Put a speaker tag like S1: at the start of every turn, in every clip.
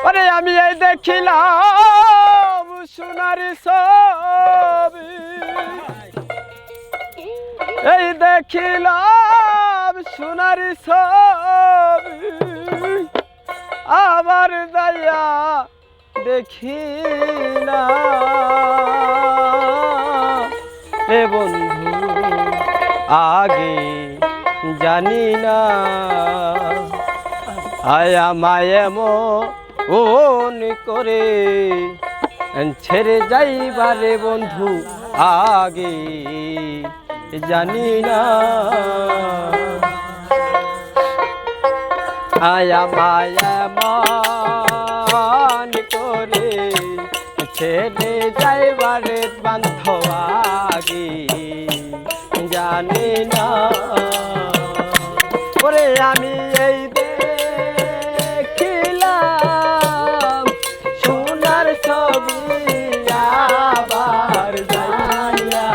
S1: ওরে আমি এই দেখিলাম সোনার ছবি, এই দেখিলাম সোনার ছবি, আবার দয়া দেখি না এ বন্ধু আগে জানি না আয়া মায়ামো ওন করে ছেড়ে যাইবারে বন্ধু আগে জানি না আয়া মায়ামন করে ছেড়ে যাইবারে বান্ধব আগে জানি না ওরে আমি এই দেখিলাম সোনার ছবি আবার যাইয়া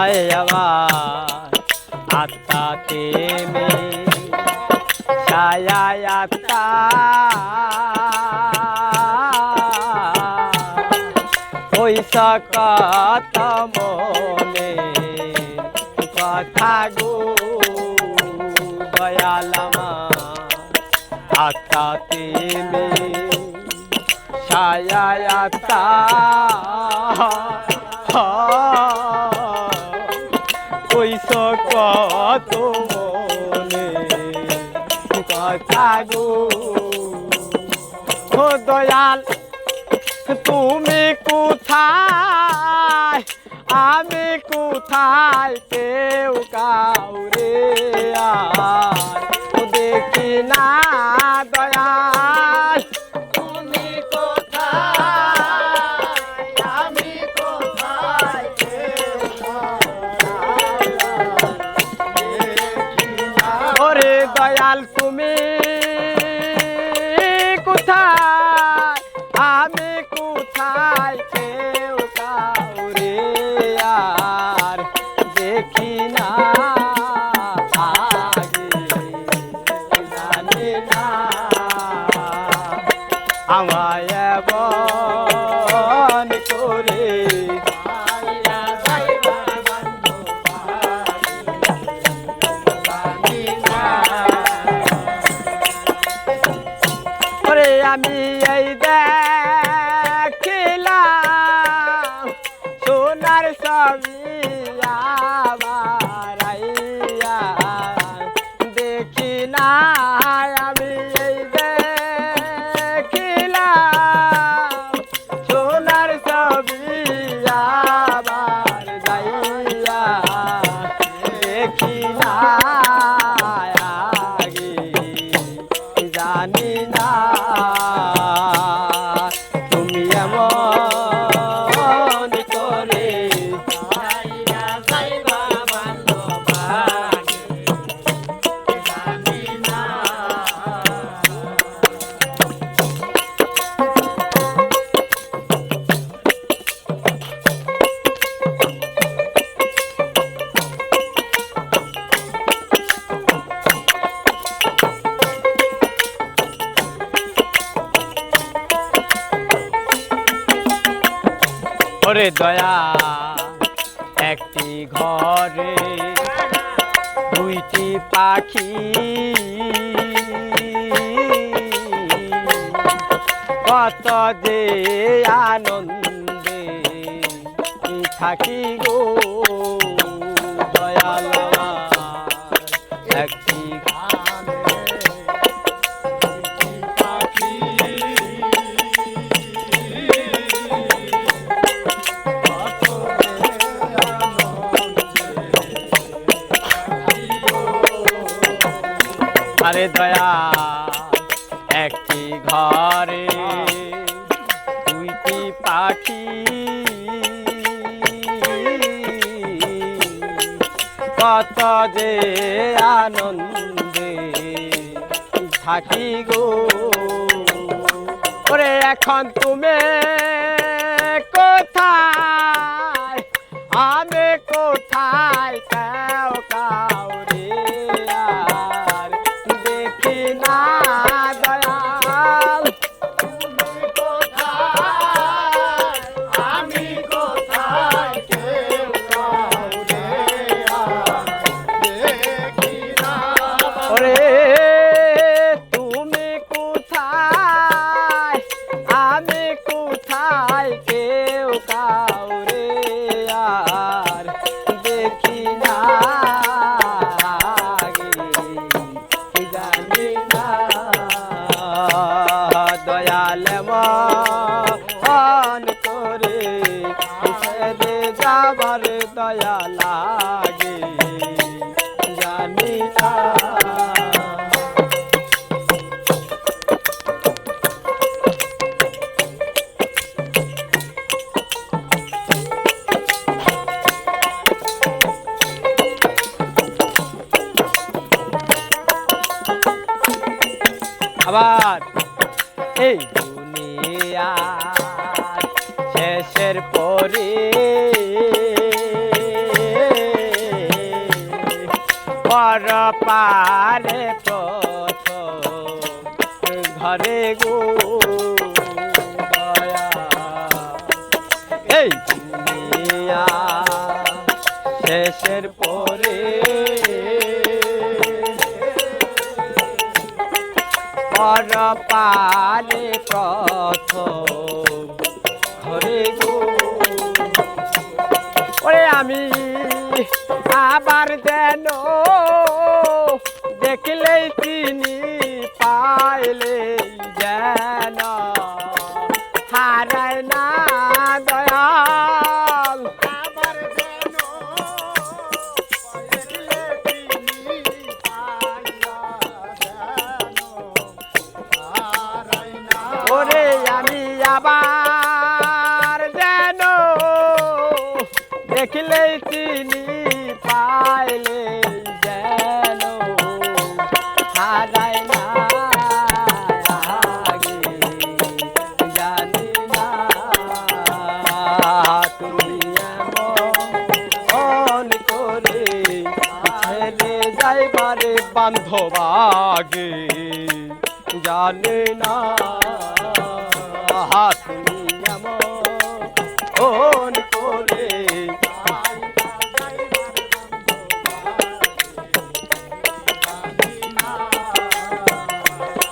S1: আয় আমার আত্মাতে মে ছায়া আত্মা ওই সকত মনে কথা গো দয়াল আমার আত্মাতে মে ছায়া আত্মা ওই সকত মনে কথা গো ও দয়াল তুমি কোথায় আমি কোথায় কেউ কাউরে আর দেখি না দয়াল তুমি কোথায় আমি কোথায় ওরে দয়াল তুমি কোথায় আমি কোথায় কেউ কাউরে আর দেখি না আগে জানি না আমায় বন করে আমি এই দেখিলাম সোনার ছবি আবার আইয়া দেখি না আমি এই দেখিলাম সোনার ছবি আবার যাইয়া দেখি না আগে জানি না তুমি এমন করে ওরে দয়া একটি ঘরে দুইটি পাখি কত যে আনন্দে থাকি গো দয়াল একটি আরে দয়া একটি ঘরে দুইটি পাখি কত যে আনন্দে থাকি গো ওরে এখন তুমি কোথায় আমি কোথায় কেউ কাউরে আর দেখি না দয়াল তুমি কোথায় আমি কোথায় কেউ কাউরে আর দেখি না ওরে তুমি কোথায় আমি কোথায় কেউ কাউরে আর দেখি না জানি না দয়াল মন করে ছেড়ে যাবার দয়া লাগে জানি না আবার এই দুনিয়ার শেষের পরে পর পারে প্রথম ঘরে গো দয়া এই দুনিয়া শেষের পরে পর পারে প্রথম ঘরে গো ওরে আমি আবার যেন দেখলেই চিনি পাইলেই যেন হারায় না দয়াল আবার যেন দেখলে চিনি ওরে আমি আবার যেন দেখলেই চিনি পাইলে যেন হারায় না জানি না তুমি এমন করে ছেড়ে যাইবারে বান্ধবাগে জানি না তুমি এমন করে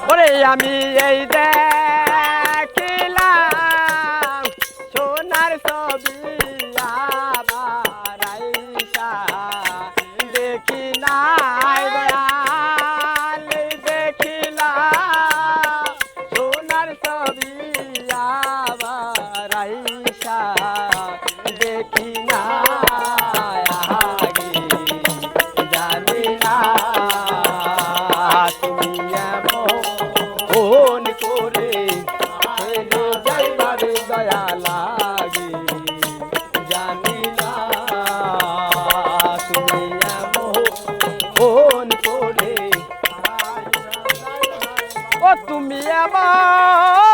S1: ওরে আমি এই দেখিলাম সোনার ছবি আবার আইসা দেখি নাই দয়াল দেখিলাম সোনার ছবি আবার আইসা দেখি না জানি না তুমি এমন করে যাইবার দয়া লাগে জানি না তুমি এমন করে ও তুমি এমন